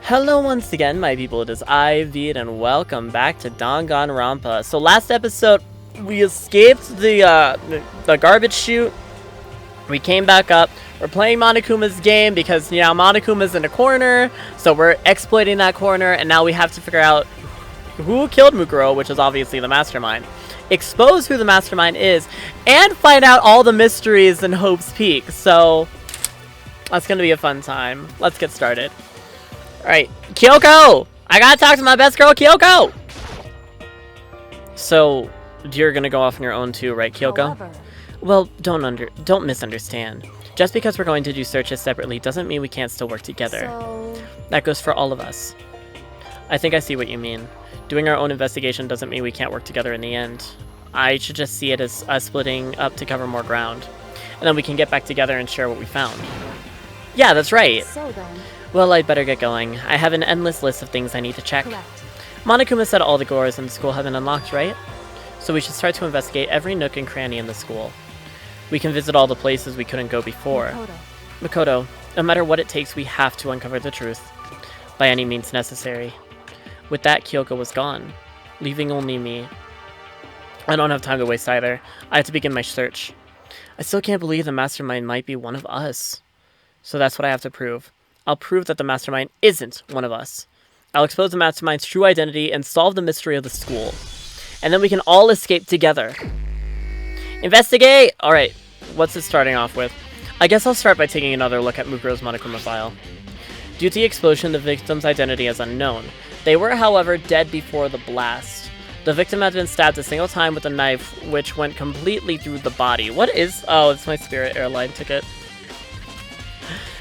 Hello once again, my people, it is I, Vid, and welcome back to Danganronpa. So last episode, we escaped the garbage chute. We came back up. We're playing Monokuma's game because, you know, Monokuma's in a corner, so we're exploiting that corner, and now we have to figure out who killed Mukuro, which is obviously the mastermind, expose who the mastermind is, and find out all the mysteries in Hope's Peak. So that's gonna be a fun time. Let's get started. Alright, Kyoko! I gotta talk to my best girl, Kyoko! So, you're gonna go off on your own too, right, Kyoko? However, well, don't misunderstand. Just because we're going to do searches separately doesn't mean we can't still work together. so That goes for all of us. I think I see what you mean. Doing our own investigation doesn't mean we can't work together in the end. I should just see it as us splitting up to cover more ground. And then we can get back together and share what we found. Yeah, that's right. so then, Well, I'd better get going. I have an endless list of things I need to check. correct. Monokuma said all the doors in the school have been unlocked, right? So we should start to investigate every nook and cranny in the school. We can visit all the places we couldn't go before. Makoto, no matter what it takes, we have to uncover the truth. By any means necessary. With that, Kyoko was gone, leaving only me. I don't have time to waste either. I have to begin my search. I still can't believe the mastermind might be one of us. So that's what I have to prove. I'll prove that the mastermind isn't one of us. I'll expose the mastermind's true identity and solve the mystery of the school. And then we can all escape together. Investigate! Alright, what's it starting off with? I guess I'll start by taking another look at Mukuro's Monokuma file. Due to the explosion, the victim's identity is unknown. They were, however, dead before the blast. The victim had been stabbed a single time with a knife, which went completely through the body. What is... Oh, it's my Spirit Airline ticket.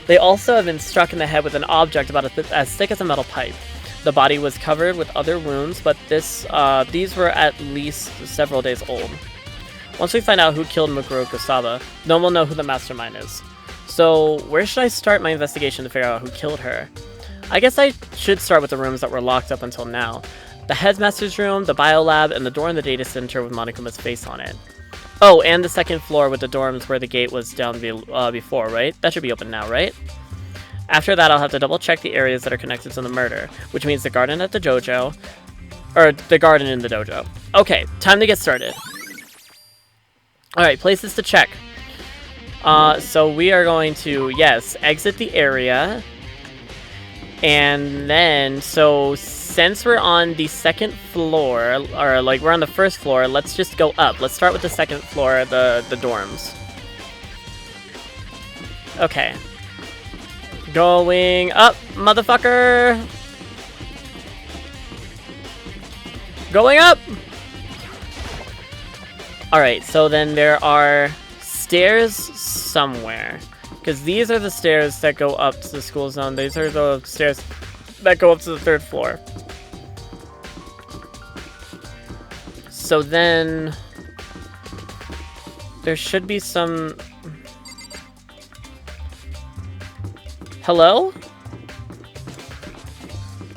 They also have been struck in the head with an object about as thick as a metal pipe. The body was covered with other wounds, but these were at least several days old. Once we find out who killed Mukuro Kusaba, then we'll know who the mastermind is. So, where should I start my investigation to figure out who killed her? I guess I should start with the rooms that were locked up until now. The Headmaster's room, the biolab, and the door in the data center with Monokuma's face on it. Oh, and the second floor with the dorms where the gate was down before, right? That should be open now, right? After that, I'll have to double check the areas that are connected to the murder, which means the garden at the dojo, or the garden in the dojo. Okay, time to get started. Alright, places to check. So we are going to, yes, exit the area. And then, so since we're on the second floor, or like we're on the first floor, let's just go up. Let's start with the second floor, the dorms. Okay. Going up, motherfucker! Going up! Alright, so then there are stairs somewhere. Because these are the stairs that go up to the school zone. These are the stairs that go up to the third floor. So then there should be some... Hello?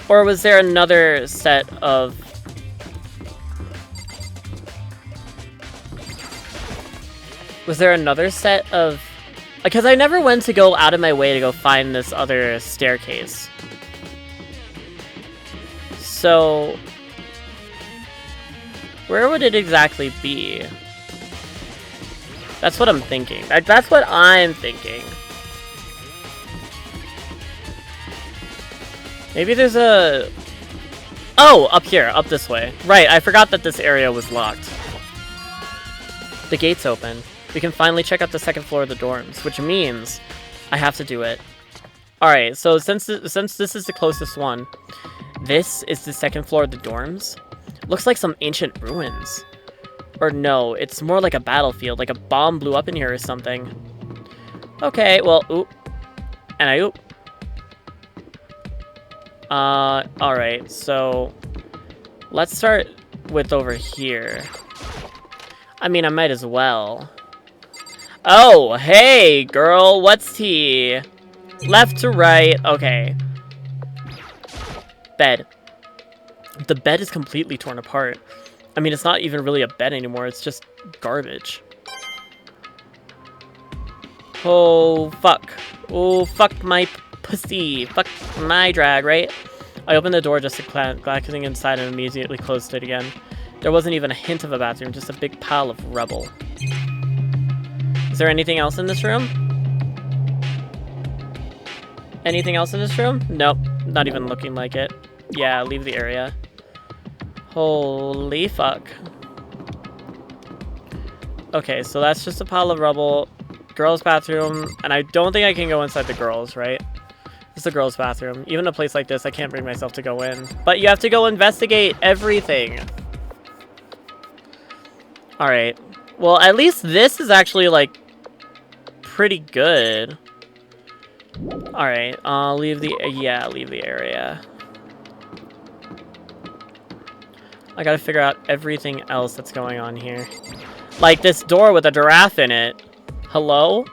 Or was there another set of... Was there another set of... Because I never went to go out of my way to go find this other staircase. So... where would it exactly be? That's what I'm thinking. That's what I'm thinking. Maybe there's a... Oh, up here, up this way. Right, I forgot that this area was locked. The gate's open. We can finally check out the second floor of the dorms, which means I have to do it. Alright, so since this is the closest one, this is the second floor of the dorms. Looks like some ancient ruins. Or no, it's more like a battlefield, like a bomb blew up in here or something. Okay, well, oop. And I oop. Alright, so let's start with over here. I mean, I might as well. Oh, hey, girl, what's tea? Left to right, okay. Bed. The bed is completely torn apart. I mean, it's not even really a bed anymore. It's just garbage. Oh, fuck. Oh, fuck my pussy. Fuck my drag, right? I opened the door just to glancing inside and immediately closed it again. There wasn't even a hint of a bathroom, just a big pile of rubble. Is there anything else in this room? Anything else in this room? Nope, not even looking like it. Yeah, leave the area. Holy fuck. Okay, so that's just a pile of rubble. Girls' bathroom, and I don't think I can go inside the girls', right? It's the girls' bathroom. Even a place like this, I can't bring myself to go in. But you have to go investigate everything. Alright. Well, at least this is actually, like, pretty good. Alright, leave the area. I gotta figure out everything else that's going on here. Like this door with a giraffe in it. Hello?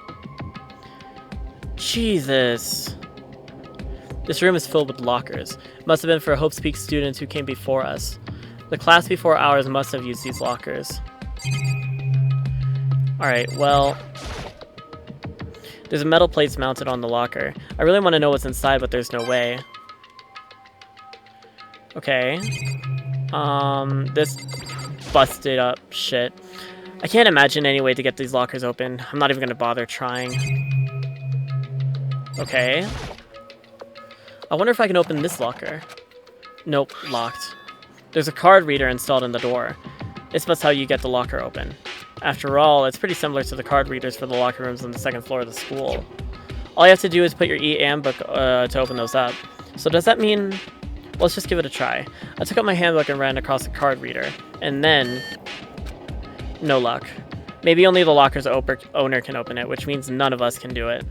Jesus. This room is filled with lockers. Must have been for Hope's Peak students who came before us. The class before ours must have used these lockers. Alright, well... There's metal plates mounted on the locker. I really want to know what's inside, but there's no way. Okay. This busted up shit. I can't imagine any way to get these lockers open. I'm not even gonna bother trying. Okay. I wonder if I can open this locker. Nope, locked. There's a card reader installed in the door. This must how you get the locker open. After all, it's pretty similar to the card readers for the locker rooms on the second floor of the school. All you have to do is put your e-handbook to open those up. So does that mean... Well, let's just give it a try. I took out my handbook and ran across the card reader. And then... No luck. Maybe only the locker's owner can open it, which means none of us can do it.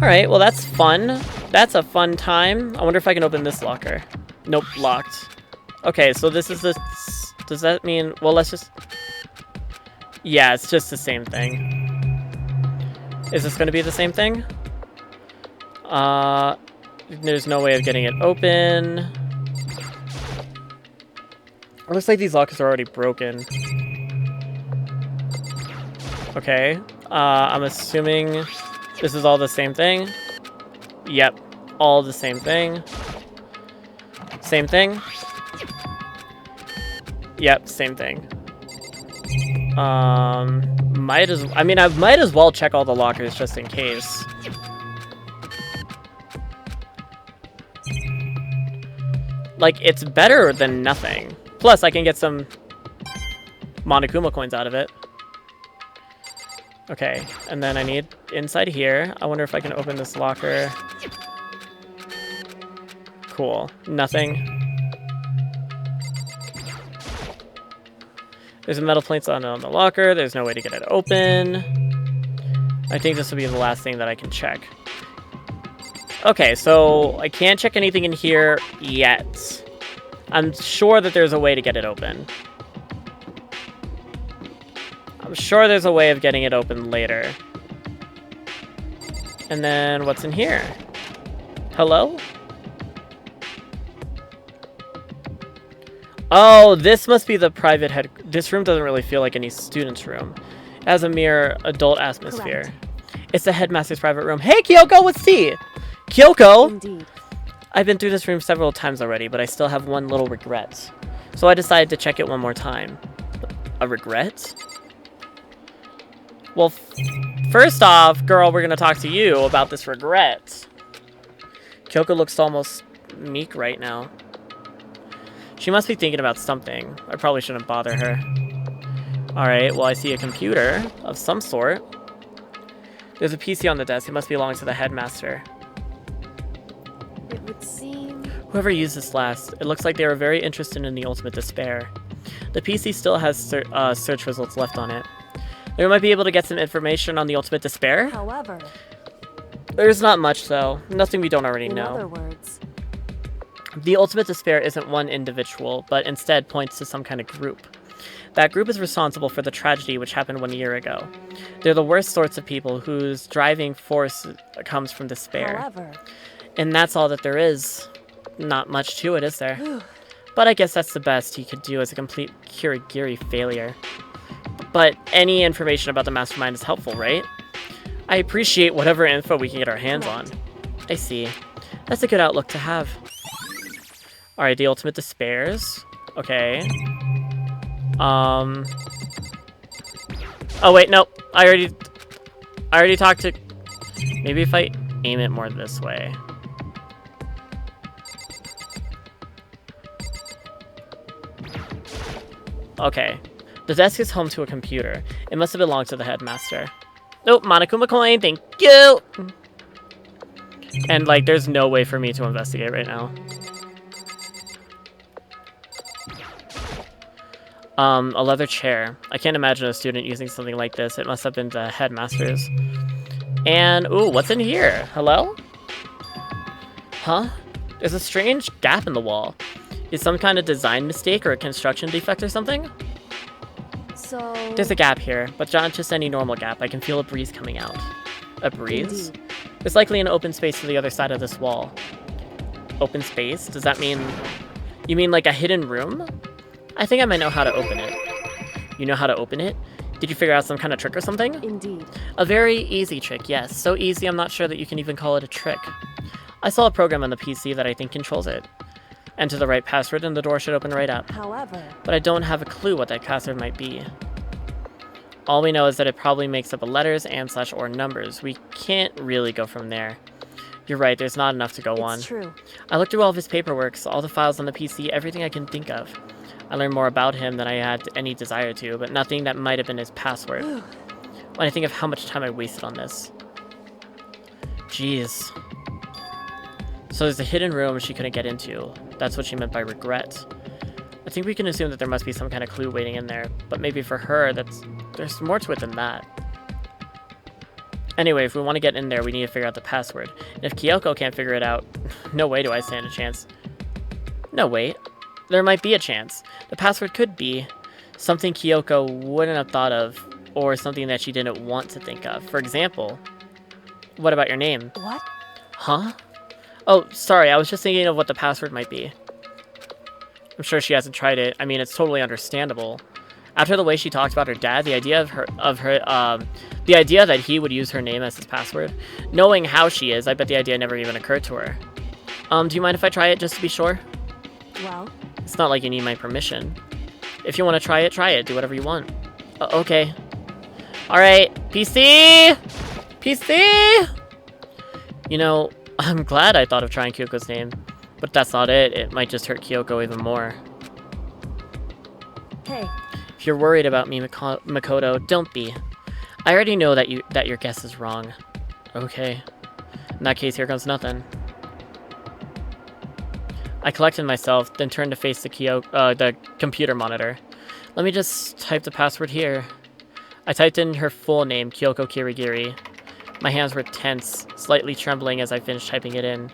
Alright, well that's fun. That's a fun time. I wonder if I can open this locker. Nope, locked. Okay, so this is the... Does that mean... Well, let's just... Yeah, it's just the same thing. Is this going to be the same thing? There's no way of getting it open. It looks like these lockers are already broken. Okay. I'm assuming this is all the same thing. Yep. All the same thing. Same thing. Yep, same thing. I might as well check all the lockers just in case. Like, it's better than nothing. Plus, I can get some Monokuma coins out of it. Okay, and then I need inside here. I wonder if I can open this locker. Cool. Nothing. There's a metal plate on the locker. There's no way to get it open. I think this will be the last thing that I can check. Okay, so I can't check anything in here yet. I'm sure that there's a way to get it open. I'm sure there's a way of getting it open later. And then what's in here? Hello? Oh, this must be the private head. This room doesn't really feel like any student's room. It has a mere adult atmosphere. Correct. It's the headmaster's private room. Hey, Kyoko, what's tea? Kyoko? Indeed. I've been through this room several times already, but I still have one little regret. So I decided to check it one more time. A regret? Well, first off, girl, we're gonna talk to you about this regret. Kyoko looks almost meek right now. She must be thinking about something. I probably shouldn't bother her. Alright, well I see a computer of some sort. There's a PC on the desk. It must belong to the headmaster. It would seem... Whoever used this last, it looks like they were very interested in the ultimate despair. The PC still has search results left on it. We might be able to get some information on the ultimate despair. However... There's not much though. Nothing we don't already know. In other words... The ultimate despair isn't one individual, but instead points to some kind of group. That group is responsible for the tragedy which happened 1 year ago. They're the worst sorts of people whose driving force comes from despair. However... And that's all that there is. Not much to it, is there? But I guess that's the best he could do as a complete Kirigiri failure. But any information about the mastermind is helpful, right? I appreciate whatever info we can get our hands on. I see. That's a good outlook to have. Alright, the ultimate despairs. Okay. Oh wait, no. I already talked to... Maybe if I aim it more this way. Okay. The desk is home to a computer. It must have belonged to the headmaster. Nope, Monokuma coin, thank you! And, like, there's no way for me to investigate right now. A leather chair. I can't imagine a student using something like this. It must have been the headmaster's. And, ooh, what's in here? Hello? Huh? There's a strange gap in the wall. Is some kind of design mistake or a construction defect or something? So... There's a gap here, but not just any normal gap. I can feel a breeze coming out. A breeze? Indeed. There's likely an open space to the other side of this wall. Open space? Does that mean... You mean like a hidden room? I think I might know how to open it. You know how to open it? Did you figure out some kind of trick or something? Indeed. A very easy trick, yes. So easy I'm not sure that you can even call it a trick. I saw a program on the PC that I think controls it. Enter the right password and the door should open right up. However... But I don't have a clue what that password might be. All we know is that it probably makes up of letters and / or numbers. We can't really go from there. You're right, there's not enough to go on. It's true. I looked through all of his paperwork, all the files on the PC, everything I can think of. I learned more about him than I had any desire to, but nothing that might have been his password. When I think of how much time I wasted on this. Jeez. So there's a hidden room she couldn't get into. That's what she meant by regret. I think we can assume that there must be some kind of clue waiting in there, but maybe for her, there's more to it than that. Anyway, if we want to get in there, we need to figure out the password. And if Kyoko can't figure it out, no way do I stand a chance. No, wait. There might be a chance. The password could be something Kyoko wouldn't have thought of, or something that she didn't want to think of. For example, what about your name? What? Huh? Oh, sorry, I was just thinking of what the password might be. I'm sure she hasn't tried it. I mean, it's totally understandable. After the way she talked about her dad, the idea the idea that he would use her name as his password, knowing how she is, I bet the idea never even occurred to her. Do you mind if I try it just to be sure? Well... It's not like you need my permission. If you want to try it. Do whatever you want. Okay. Alright, PC! PC! You know, I'm glad I thought of trying Kyoko's name, but that's not it. It might just hurt Kyoko even more. Hey. If you're worried about me, Makoto, don't be. I already know that your guess is wrong. Okay. In that case, here comes nothing. I collected myself, then turned to face the computer monitor. Let me just type the password here. I typed in her full name, Kyoko Kirigiri. My hands were tense, slightly trembling as I finished typing it in.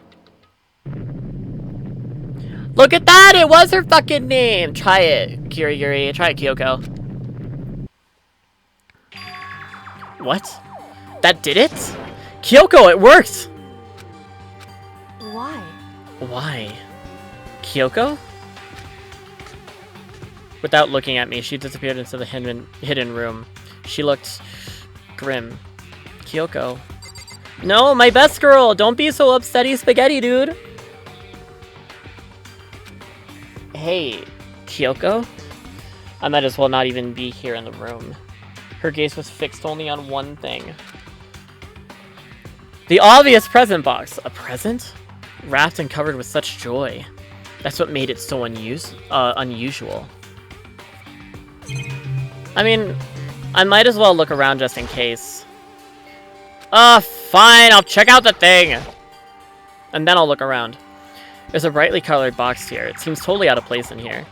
Look at that! It was her fucking name! Try it, Kirigiri. Try it, Kyoko. What? That did it? Kyoko, it worked! Why? Why? Kyoko? Without looking at me, she disappeared into the hidden room. She looked grim. Kyoko. No, my best girl! Don't be so upsetty spaghetti, dude! Hey, Kyoko? I might as well not even be here in the room. Her gaze was fixed only on one thing. The obvious present box. A present? Wrapped and covered with such joy. That's what made it so unusual. I mean, I might as well look around just in case. Fine, I'll check out the thing! And then I'll look around. There's a brightly colored box here. It seems totally out of place in here.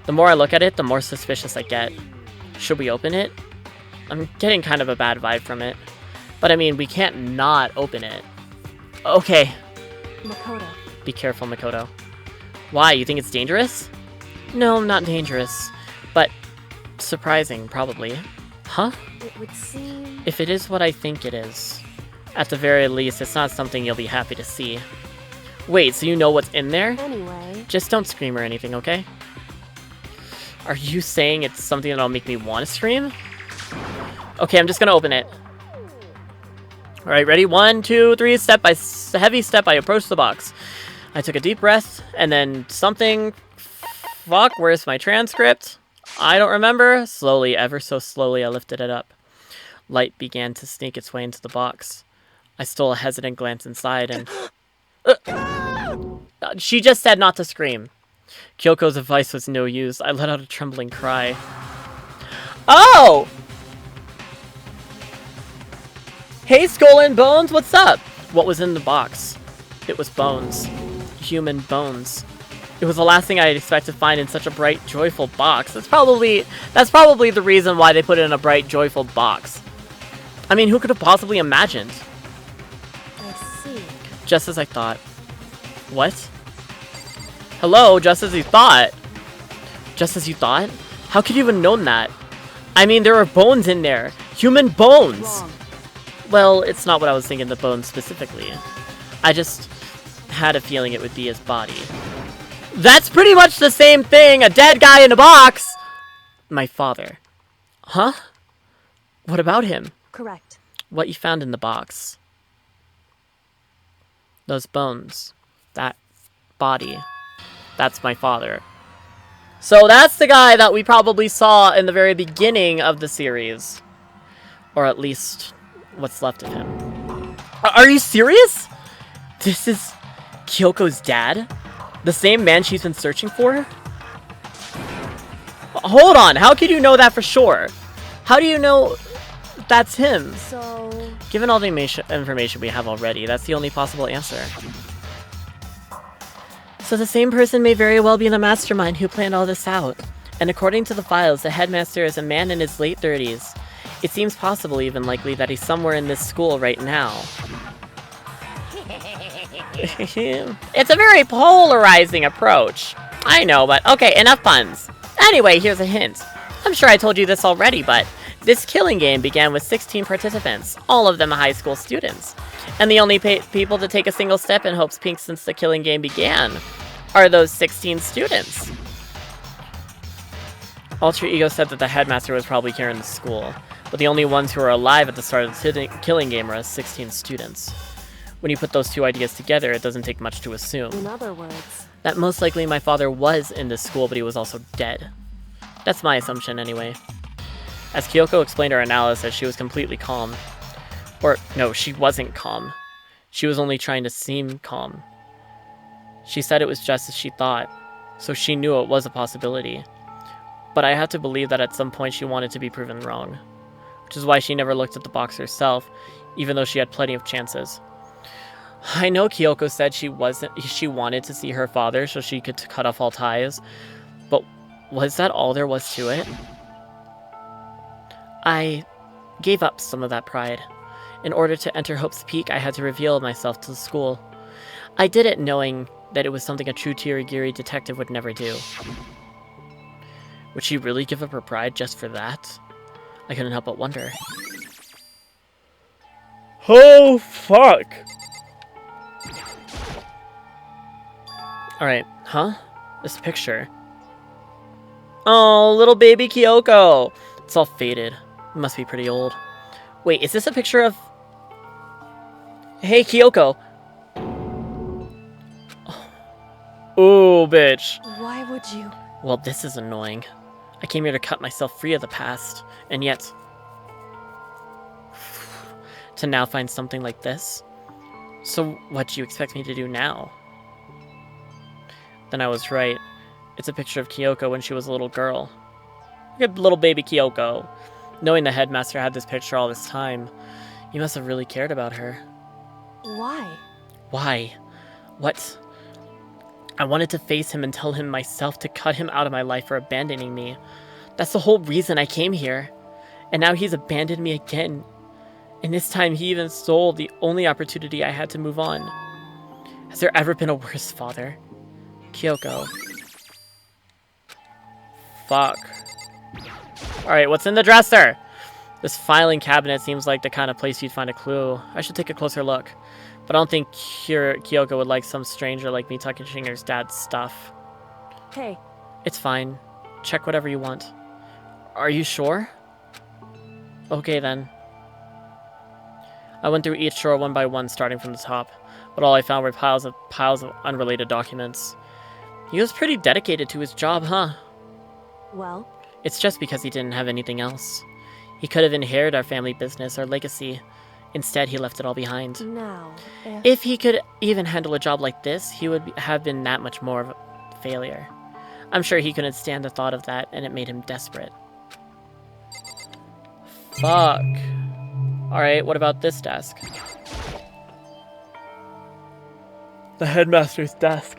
The more I look at it, the more suspicious I get. Should we open it? I'm getting kind of a bad vibe from it. But I mean, we can't not open it. Okay. Makoto. Be careful, Makoto. Why? You think it's dangerous? No, not dangerous. But surprising, probably. Huh? It would seem... If it is what I think it is, at the very least, it's not something you'll be happy to see. Wait, so you know what's in there? Anyway... Just don't scream or anything, okay? Are you saying it's something that'll make me want to scream? Okay, I'm just gonna open it. Alright, ready? 1, 2, 3, heavy step, I approached the box. I took a deep breath, and then something... Fuck, where's my transcript? I don't remember. Slowly, ever so slowly, I lifted it up. Light began to sneak its way into the box. I stole a hesitant glance inside, and... She just said not to scream. Kyoko's advice was no use. I let out a trembling cry. Oh! Hey, Skull and Bones, what's up? What was in the box? It was bones. Human bones. It was the last thing I'd expect to find in such a bright, joyful box. That's probably the reason why they put it in a bright, joyful box. I mean, who could have possibly imagined? I see. Just as I thought. What? Hello, just as you thought. Just as you thought? How could you have known that? I mean, there were bones in there. Human bones! Wrong. Well, it's not what I was thinking, the bones specifically. I just had a feeling it would be his body. That's pretty much the same thing! A dead guy in a box! My father. Huh? What about him? Correct. What you found in the box. Those bones. That body. That's my father. So that's the guy that we probably saw in the very beginning of the series. Or at least what's left of him. Are you serious? This is Kyoko's dad? The same man she's been searching for? Hold on, how can you know that for sure? How do you know that's him? So... Given all the information we have already, that's the only possible answer. So the same person may very well be the mastermind who planned all this out. And according to the files, the headmaster is a man in his late 30s. It seems possible, even likely, that he's somewhere in this school right now. It's a very polarizing approach. I know, but okay, enough puns. Anyway, here's a hint. I'm sure I told you this already, but this killing game began with 16 participants, all of them high school students. And the only people to take a single step in Hope's Peak since the killing game began are those 16 students. Alter Ego said that the headmaster was probably here in the school, but the only ones who were alive at the start of the killing game are 16 students. When you put those two ideas together, it doesn't take much to assume. In other words... that most likely my father was in this school, but he was also dead. That's my assumption, anyway. As Kyoko explained her analysis, she was completely calm. Or, no, she wasn't calm. She was only trying to seem calm. She said it was just as she thought, so she knew it was a possibility. But I have to believe that at some point she wanted to be proven wrong. Which is why she never looked at the box herself, even though she had plenty of chances. I know Kyoko said she wanted to see her father so she could cut off all ties, but was that all there was to it? I gave up some of that pride. In order to enter Hope's Peak, I had to reveal myself to the school. I did it knowing that it was something a true Kirigiri detective would never do. Would she really give up her pride just for that? I couldn't help but wonder. Oh, fuck! Alright, huh? This picture. Oh, little baby Kyoko! It's all faded. It must be pretty old. Wait, is this a picture of... Hey, Kyoko! Oh, bitch. Why would you... Well, this is annoying. I came here to cut myself free of the past, and yet... to now find something like this? So, what do you expect me to do now? Then I was right. It's a picture of Kyoko when she was a little girl. Look at little baby Kyoko. Knowing the headmaster had this picture all this time, you must have really cared about her. Why? Why? What? I wanted to face him and tell him myself to cut him out of my life for abandoning me. That's the whole reason I came here. And now he's abandoned me again. And this time he even stole the only opportunity I had to move on. Has there ever been a worse father? Kyoko. Fuck. Alright, what's in the dresser? This filing cabinet seems like the kind of place you'd find a clue. I should take a closer look. But I don't think Kyoko would like some stranger like me touching her dad's stuff. Hey, It's fine. Check whatever you want. Are you sure? Okay then. I went through each drawer one by one, starting from the top, but all I found were piles of unrelated documents. He was pretty dedicated to his job, huh? well, It's just because he didn't have anything else. He could have inherited our family business, our legacy. Instead, he left it all behind. now, If he could even handle a job like this, he would have been that much more of a failure. I'm sure he couldn't stand the thought of that, and it made him desperate. Fuck. Alright, what about this desk? The headmaster's desk.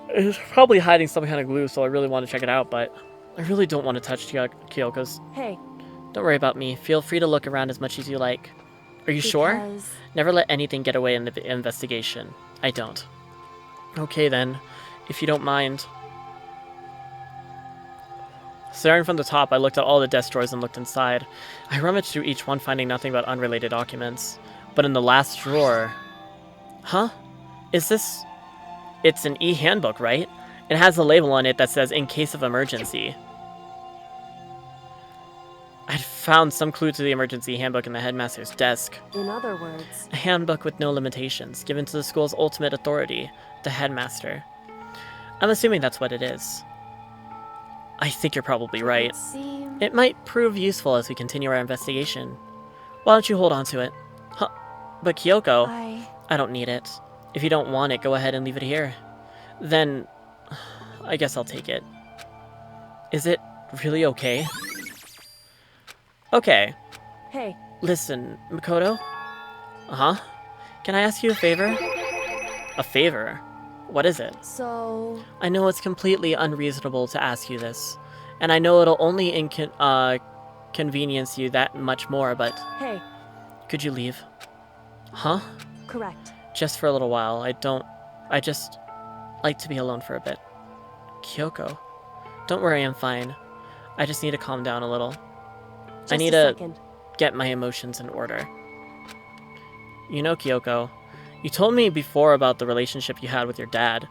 It's probably hiding some kind of glue, so I really want to check it out, but I really don't want to touch Kyoko's. hey. Don't worry about me. Feel free to look around as much as you like. Are you sure? Because Never let anything get away in the investigation. I don't. Okay then, if you don't mind. Staring from the top, I looked at all the desk drawers and looked inside. I rummaged through each one, finding nothing but unrelated documents. But in the last drawer... Huh? Is this... It's an e-handbook, right? It has a label on it that says, in case of emergency. I'd found some clue to the emergency handbook in the headmaster's desk. in other words, A handbook with no limitations, given to the school's ultimate authority, the headmaster. I'm assuming that's what it is. I think you're probably right. it seems... It might prove useful as we continue our investigation. Why don't you hold on to it? Huh? But Kyoko, I don't need it. If you don't want it, go ahead and leave it here. Then, I guess I'll take it. Is it really okay? Okay. Hey, Listen, Makoto? Uh-huh? Can I ask you a favor? A favor? What is it? so... I know it's completely unreasonable to ask you this, and I know it'll only inconvenience you that much more, but Hey, could you leave? Huh? correct. Just for a little while. I just like to be alone for a bit. Kyoko, don't worry, I'm fine. I just need to calm down a little. Just I need a to second. get my emotions in order. You know, Kyoko, you told me before about the relationship you had with your dad.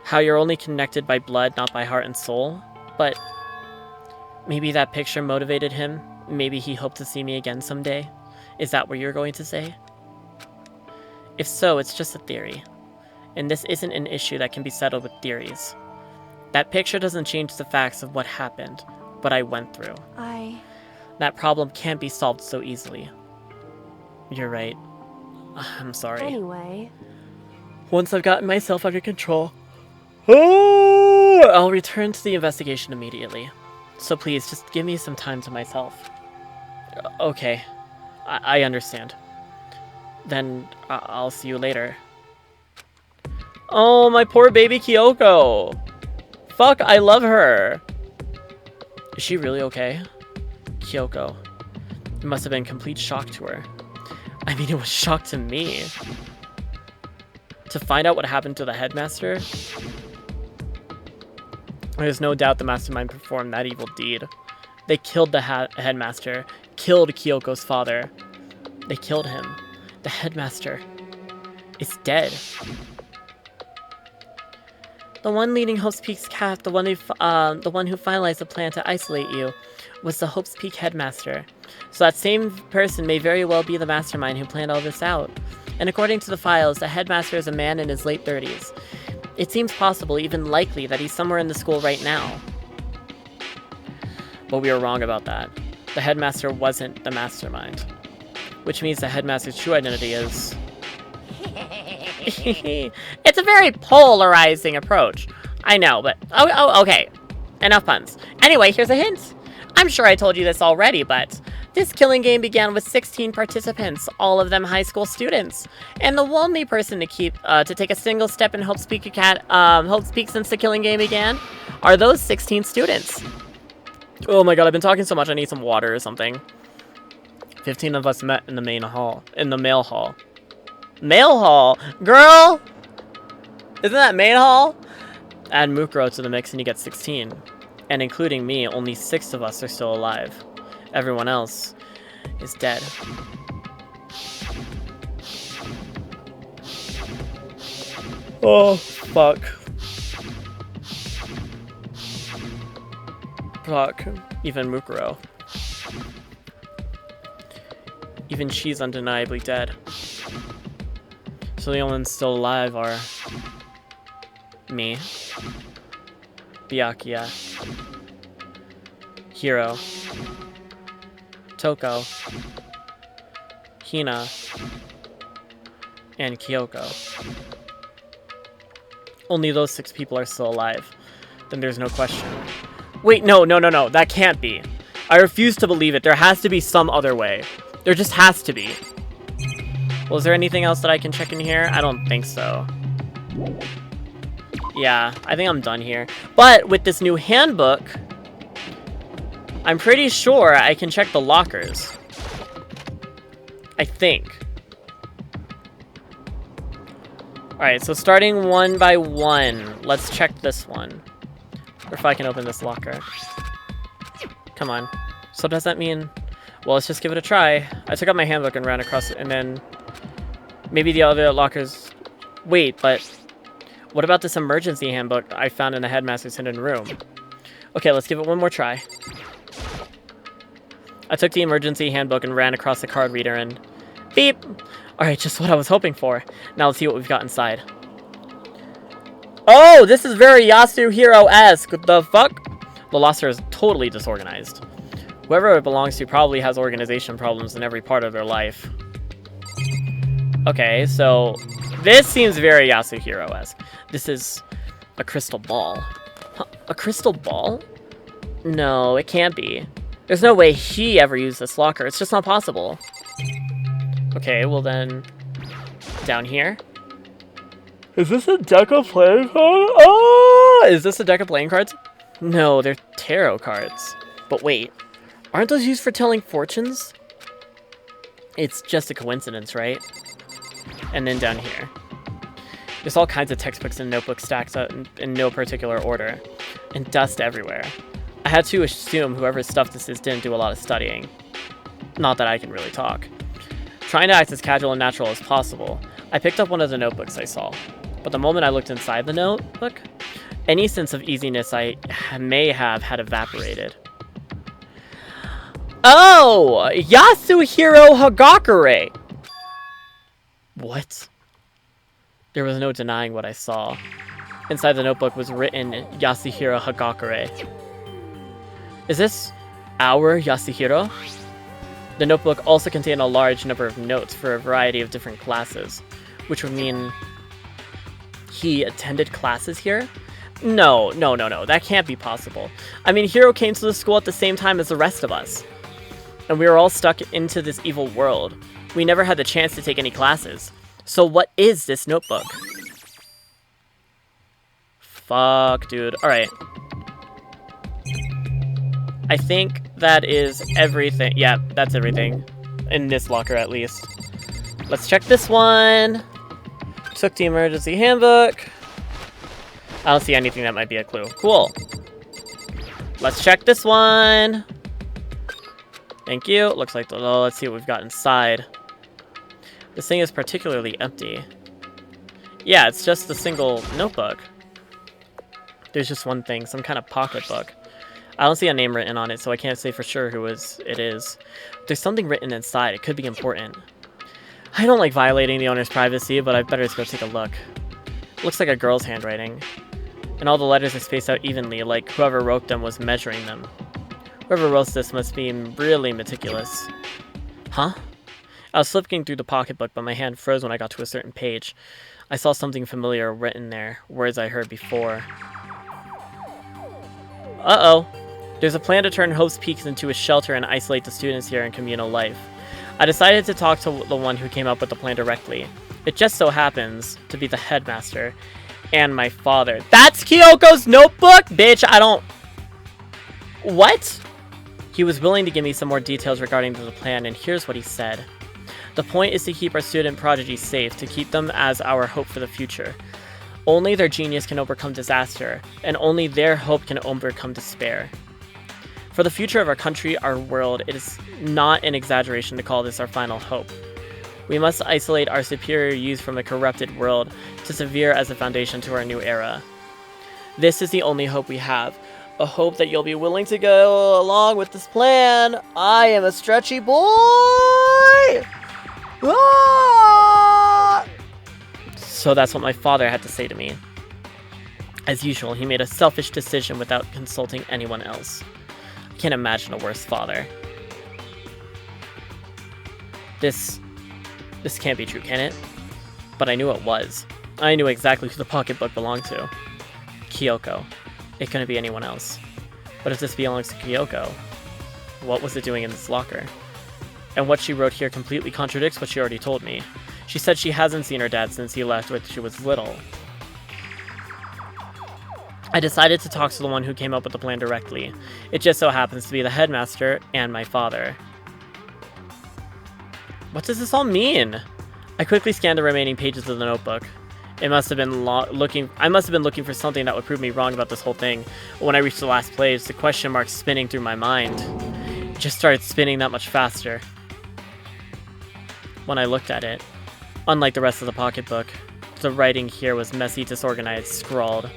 How you're only connected by blood, not by heart and soul. But maybe that picture motivated him. Maybe he hoped to see me again someday. Is that what you're going to say? If so, it's just a theory. And this isn't an issue that can be settled with theories. That picture doesn't change the facts of what happened, what I went through. That problem can't be solved so easily. You're right. I'm sorry. Anyway, Once I've gotten myself under control, I'll return to the investigation immediately. So please, just give me some time to myself. Okay. I understand. Then I'll see you later. Oh, my poor baby Kyoko! Fuck, I love her! Is she really okay? Kyoko. It must have been complete shock to her. I mean, it was shock to me. To find out what happened to the headmaster? There's no doubt the mastermind performed that evil deed. They killed the headmaster, killed Kyoko's father. They killed him. The headmaster is dead. The one leading Hope's Peak's cat, the one who finalized the plan to isolate you, was the Hope's Peak headmaster. So that same person may very well be the mastermind who planned all this out. And according to the files, the headmaster is a man in his late 30s. It seems possible, even likely, that he's somewhere in the school right now. But we were wrong about that. The headmaster wasn't the mastermind. Which means the headmaster's true identity is... It's a very polarizing approach. I know, but... okay. Enough puns. Anyway, here's a hint. I'm sure I told you this already, but... This killing game began with 16 participants, all of them high school students. And the only person to take a single step in Hope's Peak since the killing game began are those 16 students. Oh my god, I've been talking so much, I need some water or something. 15 of us met in the mail hall. Mail hall? Girl! Isn't that main hall? Add Mukuro to the mix and you get 16. And including me, only 6 of us are still alive. Everyone else is dead. Oh, fuck. Fuck. Even Mukuro. Even she's undeniably dead. So the only ones still alive are me, Byakuya, Hiro, Toko, Hina, and Kyoko. Only those 6 people are still alive. Then there's no question. Wait, no, that can't be. I refuse to believe it. There has to be some other way. There just has to be. Well, is there anything else that I can check in here? I don't think so. Yeah, I think I'm done here. But with this new handbook, I'm pretty sure I can check the lockers. I think. Alright, so starting one by one, let's check this one. Or if I can open this locker. Come on. So does that mean... Well, let's just give it a try. I took out my handbook and ran across it, and then... Maybe the other lockers... Wait, but... What about this emergency handbook I found in the Headmaster's hidden room? Okay, let's give it one more try. I took the emergency handbook and ran across the card reader and... Beep! Alright, just what I was hoping for. Now let's see what we've got inside. Oh, this is very Yasuhiro-esque. What the fuck? The locker is totally disorganized. Whoever it belongs to probably has organization problems in every part of their life. Okay, so... This seems very Yasuhiro-esque. This is a crystal ball. Huh, a crystal ball? No, it can't be. There's no way he ever used this locker. It's just not possible. Okay, well then... Down here? Is this a deck of playing cards? Oh! Is this a deck of playing cards? No, they're tarot cards. But wait, aren't those used for telling fortunes? It's just a coincidence, right? And then down here. There's all kinds of textbooks and notebooks stacked up in no particular order. And dust everywhere. I had to assume whoever's stuff this is didn't do a lot of studying. Not that I can really talk. Trying to act as casual and natural as possible, I picked up one of the notebooks I saw. But the moment I looked inside the notebook, any sense of easiness I may have had evaporated. Oh! Yasuhiro Hagakure! What? There was no denying what I saw. Inside the notebook was written Yasuhiro Hagakure. Is this our Yasuhiro? The notebook also contained a large number of notes for a variety of different classes, which would mean he attended classes here? No, that can't be possible. I mean, Hiro came to the school at the same time as the rest of us. And we were all stuck into this evil world. We never had the chance to take any classes. So what is this notebook? Fuck, dude. Alright. I think that is everything. Yeah, that's everything. In this locker, at least. Let's check this one. Took the emergency handbook. I don't see anything that might be a clue. Cool. Let's check this one. Thank you. Looks like, oh, let's see what we've got inside. This thing is particularly empty. Yeah, it's just a single notebook. There's just one thing, some kind of pocketbook. I don't see a name written on it, so I can't say for sure who it is. There's something written inside. It could be important. I don't like violating the owner's privacy, but I better go take a look. Looks like a girl's handwriting. And all the letters are spaced out evenly, like whoever wrote them was measuring them. Whoever wrote this must be really meticulous. Huh? I was flipping through the pocketbook, but my hand froze when I got to a certain page. I saw something familiar written there, words I heard before. Uh-oh. There's a plan to turn Hope's Peaks into a shelter and isolate the students here in communal life. I decided to talk to the one who came up with the plan directly. It just so happens to be the headmaster and my father. That's Kyoko's notebook? Bitch, I don't... What? He was willing to give me some more details regarding the plan, and here's what he said. The point is to keep our student prodigies safe, to keep them as our hope for the future. Only their genius can overcome disaster, and only their hope can overcome despair. For the future of our country, our world, it is not an exaggeration to call this our final hope. We must isolate our superior youth from a corrupted world to serve as a foundation to our new era. This is the only hope we have. I hope that you'll be willing to go along with this plan. I am a stretchy boy! Ah! So that's what my father had to say to me. As usual, he made a selfish decision without consulting anyone else. I can't imagine a worse father. This can't be true, can it? But I knew it was. I knew exactly who the pocketbook belonged to. Kyoko. It couldn't be anyone else. But if this belongs to Kyoko, what was it doing in this locker? And what she wrote here completely contradicts what she already told me. She said she hasn't seen her dad since he left when she was little. I decided to talk to the one who came up with the plan directly. It just so happens to be the headmaster and my father. What does this all mean? I quickly scanned the remaining pages of the notebook. I must have been looking for something that would prove me wrong about this whole thing. But when I reached the last page, the question mark spinning through my mind. It just started spinning that much faster. When I looked at it, unlike the rest of the pocketbook, the writing here was messy, disorganized, scrawled.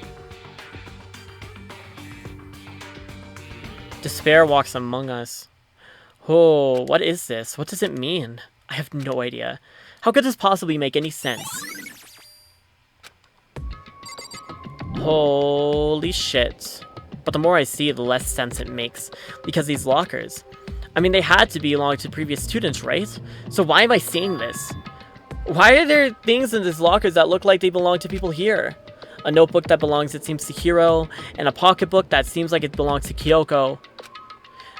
Despair walks among us. Oh, what is this? What does it mean? I have no idea. How could this possibly make any sense? Holy shit. But the more I see, the less sense it makes. Because these lockers, I mean, they had to belong to previous students, right? So why am I seeing this? Why are there things in these lockers that look like they belong to people here? A notebook that belongs, it seems, to Hiro, and a pocketbook that seems like it belongs to Kyoko.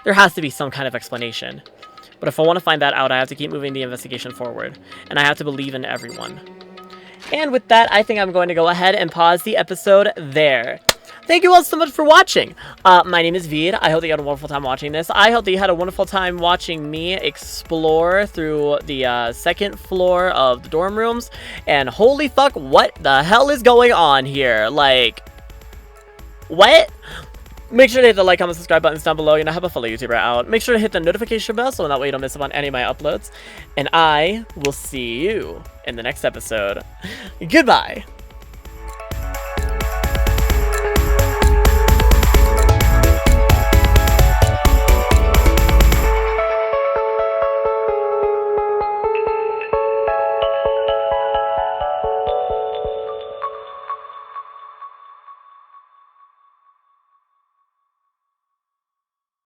There has to be some kind of explanation. But if I want to find that out, I have to keep moving the investigation forward. And I have to believe in everyone. And with that, I think I'm going to go ahead and pause the episode there. Thank you all so much for watching. My name is Veed. I hope that you had a wonderful time watching this. I hope that you had a wonderful time watching me explore through the second floor of the dorm rooms. And holy fuck, what the hell is going on here? Like, what? Make sure to hit the like, comment, subscribe buttons down below. You know, help a fellow YouTuber out. Make sure to hit the notification bell so that way you don't miss out on any of my uploads. And I will see you in the next episode. Goodbye.